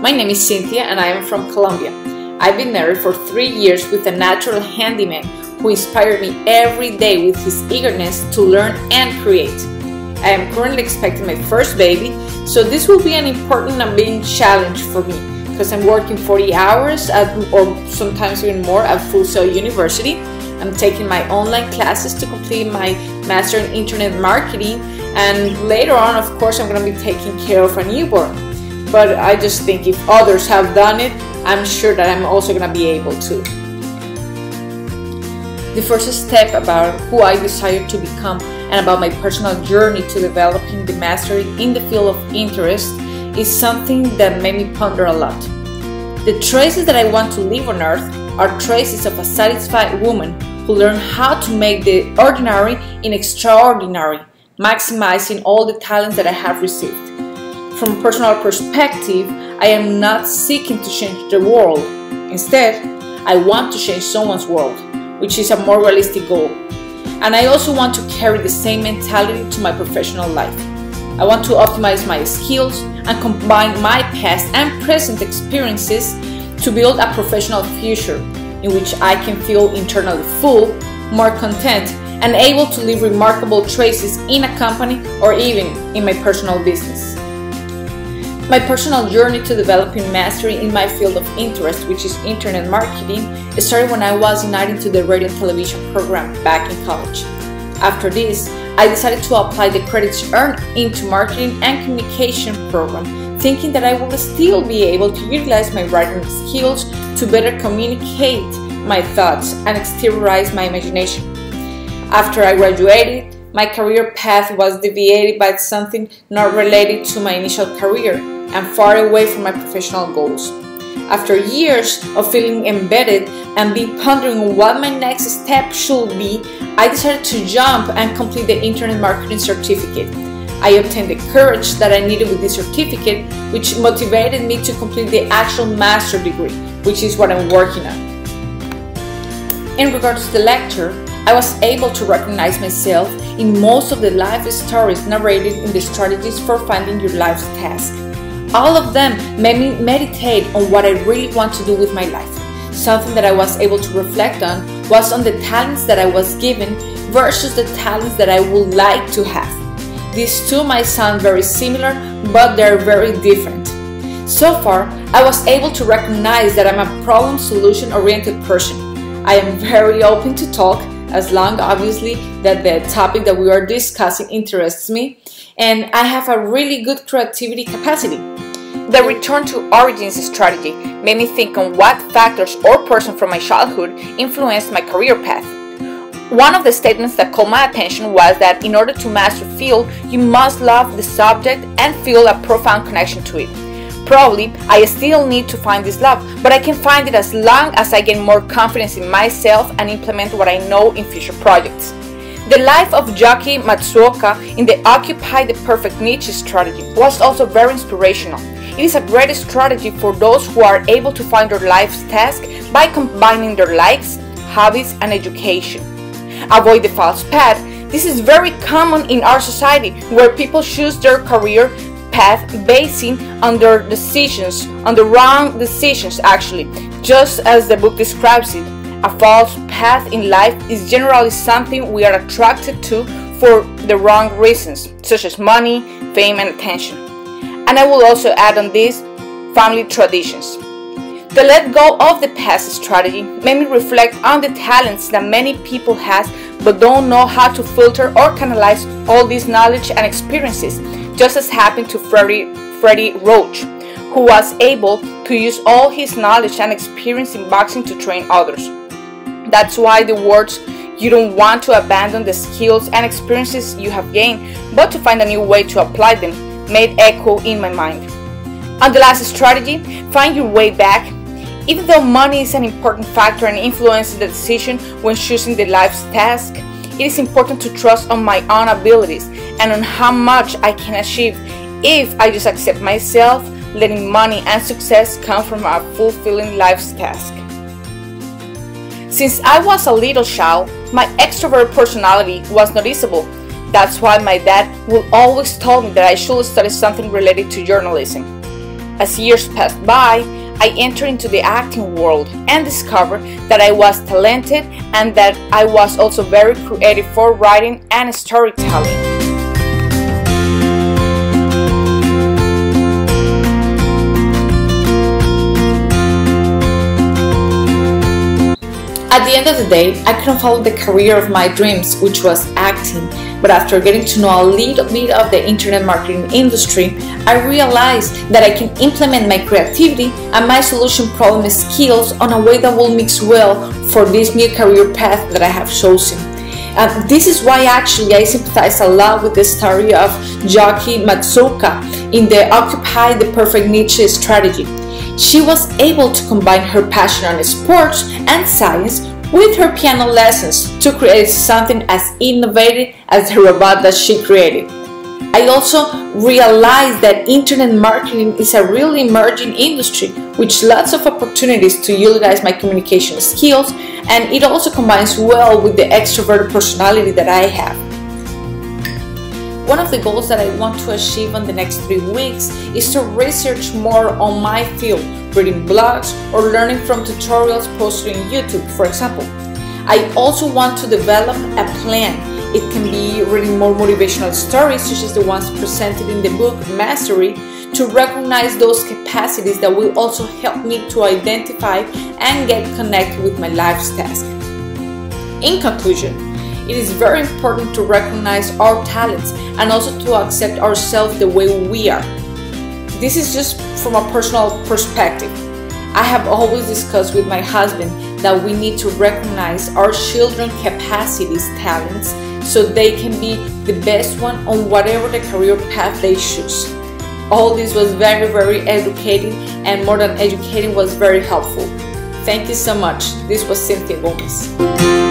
My name is Cynthia and I am from Colombia. I've been married for 3 years with a natural handyman who inspired me every day with his eagerness to learn and create. I am currently expecting my first baby, so this will be an important and big challenge for me because I'm working 40 hours or sometimes even more at Full Sail University. I'm taking my online classes to complete my Master in Internet Marketing, and later on, of course, I'm going to be taking care of a newborn. But I just think if others have done it, I'm sure that I'm also going to be able to. The first step about who I desire to become and about my personal journey to developing the mastery in the field of interest is something that made me ponder a lot. The traces that I want to leave on earth are traces of a satisfied woman who learned how to make the ordinary in extraordinary, maximizing all the talents that I have received. From a personal perspective, I am not seeking to change the world. Instead, I want to change someone's world, which is a more realistic goal. And I also want to carry the same mentality to my professional life. I want to optimize my skills and combine my past and present experiences to build a professional future in which I can feel internally full, more content, and able to leave remarkable traces in a company or even in my personal business. My personal journey to developing mastery in my field of interest, which is internet marketing, started when I was invited to the radio and television program back in college. After this, I decided to apply the credits earned into marketing and communication program, thinking that I would still be able to utilize my writing skills to better communicate my thoughts and exteriorize my imagination. After I graduated, my career path was deviated by something not related to my initial career and far away from my professional goals. After years of feeling embedded and being pondering on what my next step should be, I decided to jump and complete the Internet Marketing Certificate. I obtained the courage that I needed with this certificate, which motivated me to complete the actual master's degree, which is what I'm working on. In regards to the lecture, I was able to recognize myself in most of the life stories narrated in the strategies for finding your life's task. All of them made me meditate on what I really want to do with my life. Something that I was able to reflect on was on the talents that I was given versus the talents that I would like to have. These two might sound very similar, but they're very different. So far, I was able to recognize that I'm a problem-solution oriented person. I am very open to talk, as long obviously that the topic that we are discussing interests me, and I have a really good creativity capacity. The return to origins strategy made me think on what factors or person from my childhood influenced my career path. One of the statements that caught my attention was that in order to master a field, you must love the subject and feel a profound connection to it. Probably, I still need to find this love, but I can find it as long as I gain more confidence in myself and implement what I know in future projects. The life of Jockey Matsuoka in the Occupy the Perfect Niche strategy was also very inspirational. It is a great strategy for those who are able to find their life's task by combining their likes, hobbies, and education. Avoid the false path. This is very common in our society, where people choose their career path basing on their decisions, on the wrong decisions actually, just as the book describes it. A false path in life is generally something we are attracted to for the wrong reasons, such as money, fame, and attention. And I will also add on this, family traditions. The let go of the past strategy made me reflect on the talents that many people have but don't know how to filter or canalize all this knowledge and experiences, just as happened to Freddie Roach, who was able to use all his knowledge and experience in boxing to train others. That's why the words, you don't want to abandon the skills and experiences you have gained, but to find a new way to apply them, made echo in my mind. On the last strategy, find your way back. Even though money is an important factor and influences the decision when choosing the life's task, it is important to trust on my own abilities and on how much I can achieve if I just accept myself, letting money and success come from a fulfilling life's task. Since I was a little child, my extrovert personality was noticeable. That's why my dad would always tell me that I should study something related to journalism. As years passed by, I entered into the acting world and discovered that I was talented and that I was also very creative for writing and storytelling. At the end of the day, I couldn't follow the career of my dreams, which was acting, but after getting to know a little bit of the internet marketing industry, I realized that I can implement my creativity and my solution problem skills on a way that will mix well for this new career path that I have chosen. This is why actually I sympathize a lot with the story of Jockey Matsuoka in the Occupy the Perfect Niche strategy. She was able to combine her passion on sports and science with her piano lessons to create something as innovative as the robot that she created. I also realized that internet marketing is a really emerging industry with lots of opportunities to utilize my communication skills, and it also combines well with the extroverted personality that I have. One of the goals that I want to achieve in the next 3 weeks is to research more on my field, reading blogs or learning from tutorials posted on YouTube, for example. I also want to develop a plan. It can be reading more motivational stories such as the ones presented in the book Mastery to recognize those capacities that will also help me to identify and get connected with my life's task. In conclusion, it is very important to recognize our talents and also to accept ourselves the way we are. This is just from a personal perspective. I have always discussed with my husband that we need to recognize our children's capacities, talents, so they can be the best one on whatever the career path they choose. All this was very, very educating, and more than educating, was very helpful. Thank you so much. This was Cynthia Gomez.